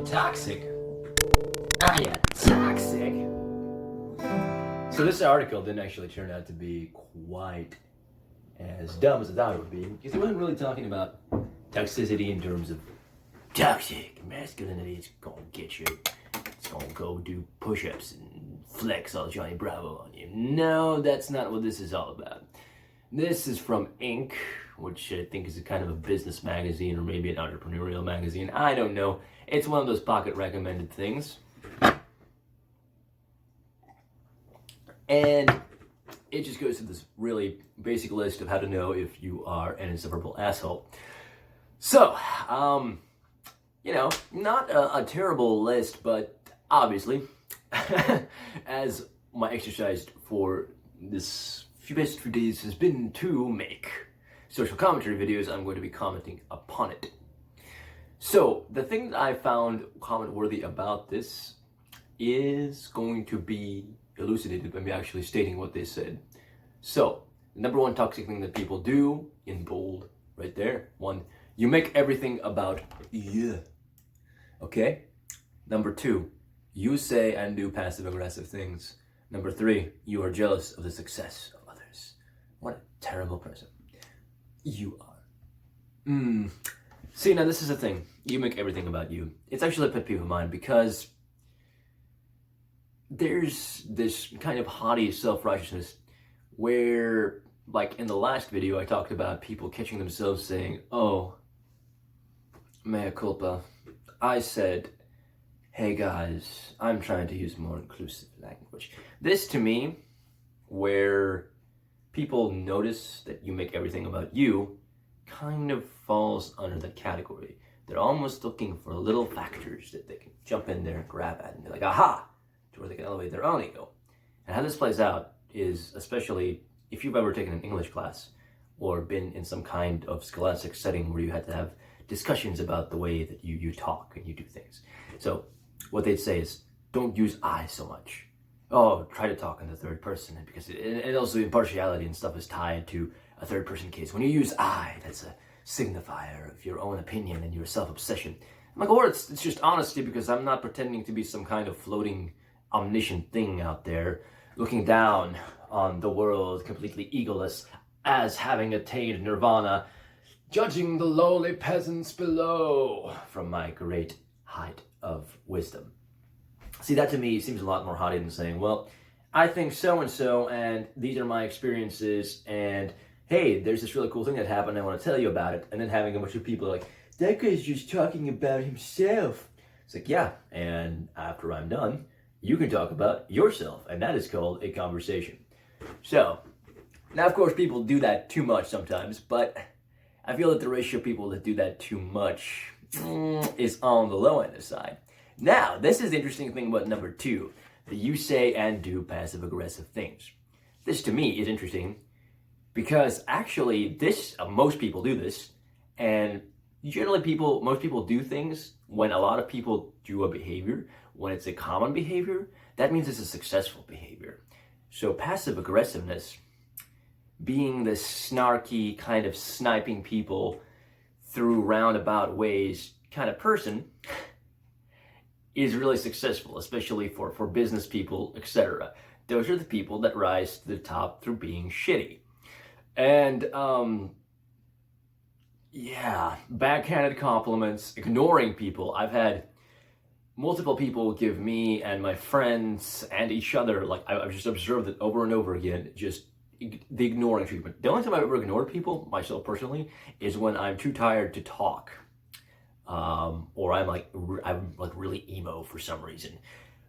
Toxic? Ah, yeah, toxic. So this article didn't actually turn out to be quite as dumb as I thought it would be, because it wasn't really talking about toxicity in terms of toxic masculinity. It's gonna get you. It's gonna go do push-ups and flex all Johnny Bravo on you. No, that's not what this is all about. This is from Inc., which I think is a kind of a business magazine or maybe an entrepreneurial magazine. I don't know. It's one of those pocket recommended things. And it just goes through this really basic list of how to know if you are an insufferable asshole. So, not a terrible list, but obviously, as my exercise for this few days has been to make social commentary videos, I'm going to be commenting upon it. So, the thing that I found comment-worthy about this is going to be elucidated by me actually stating what they said. So, the number one toxic thing that people do, in bold, right there, 1, you make everything about you. Okay? Number 2, you say and do passive-aggressive things. Number 3, you are jealous of the success of others. What a terrible person you are. See, now this is the thing. You make everything about you. It's actually a pet peeve of mine because there's this kind of haughty self-righteousness where, like in the last video, I talked about people catching themselves saying, oh, mea culpa. I said, hey guys, I'm trying to use more inclusive language. This to me, where people notice that you make everything about you, kind of falls under that category. They're almost looking for little factors that they can jump in there and grab at and be like, aha, to where they can elevate their own ego. And how this plays out is, especially if you've ever taken an English class or been in some kind of scholastic setting where you had to have discussions about the way that you talk and you do things. So what they'd say is, don't use I so much. Oh, try to talk in the third person, because and also impartiality and stuff is tied to a third person case. When you use I, that's a signifier of your own opinion and your self-obsession. I'm like, or it's just honesty, because I'm not pretending to be some kind of floating omniscient thing out there looking down on the world completely egoless as having attained nirvana, judging the lowly peasants below from my great height of wisdom. See, that to me seems a lot more haughty than saying, well, I think so-and-so, and these are my experiences, and hey, there's this really cool thing that happened, I want to tell you about it, and then having a bunch of people like, that guy's just talking about himself. It's like, yeah, and after I'm done, you can talk about yourself, and that is called a conversation. So, now of course people do that too much sometimes, but I feel that the ratio of people that do that too much is on the low end of the side. Now, this is the interesting thing about number 2, that you say and do passive-aggressive things. This to me is interesting because actually most people do this, and generally most people do things when a lot of people do a behavior, when it's a common behavior, that means it's a successful behavior. So passive-aggressiveness, being this snarky kind of sniping people through roundabout ways kind of person, is really successful, especially for business people, etc. Those are the people that rise to the top through being shitty. And, backhanded compliments, ignoring people. I've had multiple people give me and my friends and each other, like I've just observed it over and over again, just the ignoring treatment. The only time I've ever ignored people, myself personally, is when I'm too tired to talk. Or I'm really emo for some reason.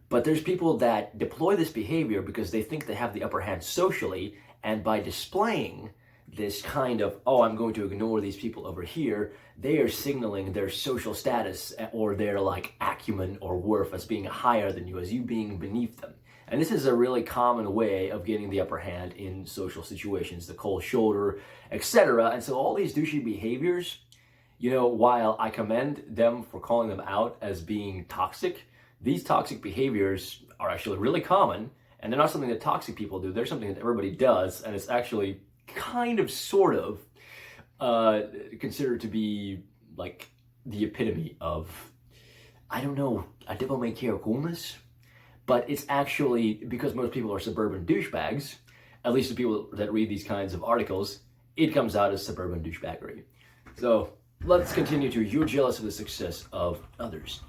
But there's people that deploy this behavior because they think they have the upper hand socially, and by displaying this kind of, oh, I'm going to ignore these people over here, they are signaling their social status or their like acumen or worth as being higher than you, as you being beneath them. And this is a really common way of getting the upper hand in social situations, the cold shoulder, etc. And so all these douchey behaviors, while I commend them for calling them out as being toxic, these toxic behaviors are actually really common, and they're not something that toxic people do. They're something that everybody does, and it's actually kind of, sort of, considered to be like the epitome of I don't know, a devil may care coolness, but it's actually because most people are suburban douchebags, at least the people that read these kinds of articles, it comes out as suburban douchebaggery. So let's continue to, you're jealous of the success of others.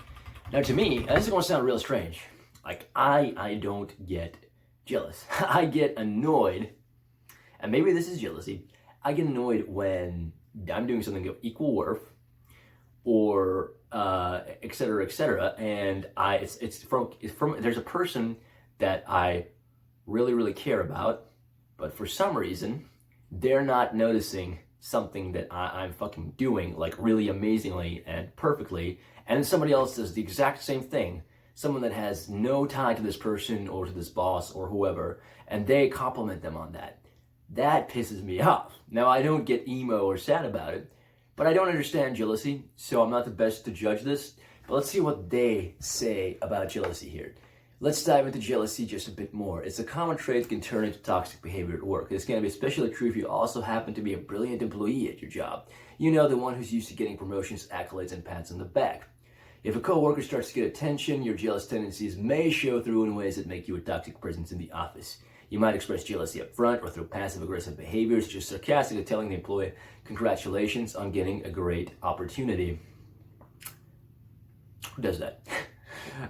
Now to me, and this is going to sound real strange, like I don't get jealous. I get annoyed, and maybe this is jealousy, I get annoyed when I'm doing something of equal worth, or et cetera, and it's from there's a person that I really care about, but for some reason they're not noticing something that I'm fucking doing like really amazingly and perfectly, and then somebody else does the exact same thing, someone that has no tie to this person or to this boss or whoever, and they compliment them on that. That pisses me off. Now, I don't get emo or sad about it, but I don't understand jealousy, so I'm not the best to judge this. But let's see what they say about jealousy here. Let's dive into jealousy just a bit more. It's a common trait that can turn into toxic behavior at work. This can be especially true if you also happen to be a brilliant employee at your job. You know, the one who's used to getting promotions, accolades, and pats on the back. If a coworker starts to get attention, your jealous tendencies may show through in ways that make you a toxic presence in the office. You might express jealousy up front or through passive-aggressive behaviors, just sarcastically telling the employee, congratulations on getting a great opportunity. Who does that?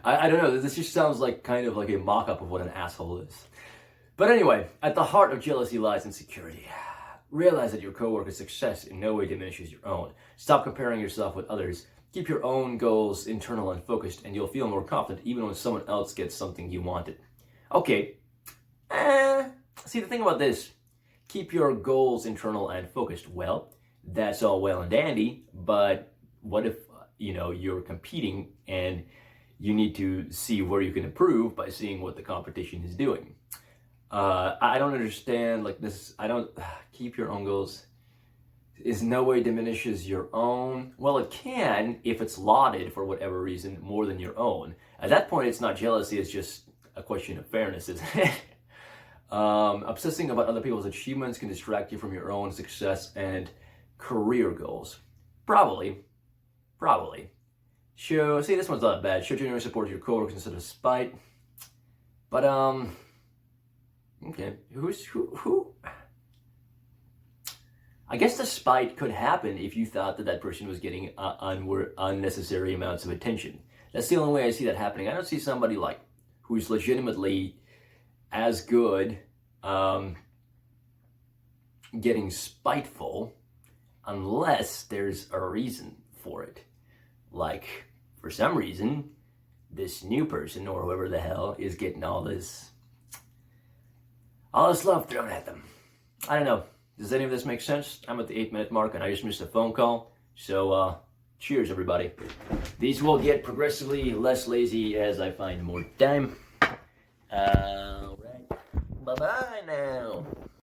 I don't know, this just sounds like kind of like a mock-up of what an asshole is. But anyway, at the heart of jealousy lies insecurity. Realize that your coworker's success in no way diminishes your own. Stop comparing yourself with others. Keep your own goals internal and focused, and you'll feel more confident even when someone else gets something you wanted. Okay. See, the thing about this, keep your goals internal and focused. Well, that's all well and dandy, but what if, you're competing and you need to see where you can improve by seeing what the competition is doing? I don't understand, like this, keep your own goals. Is no way diminishes your own. Well, it can if it's lauded for whatever reason more than your own. At that point, it's not jealousy, it's just a question of fairness, isn't it? Obsessing about other people's achievements can distract you from your own success and career goals. Probably. See, this one's not bad. Show genuine support to your coworkers instead of spite. But, okay. Who? I guess the spite could happen if you thought that person was getting unnecessary amounts of attention. That's the only way I see that happening. I don't see somebody like who's legitimately as good getting spiteful unless there's a reason for it. Like, for some reason, this new person or whoever the hell is getting all this love thrown at them. I don't know. Does any of this make sense? I'm at the 8-minute mark and I just missed a phone call. So, cheers everybody. These will get progressively less lazy as I find more time. Alright. Bye-bye now.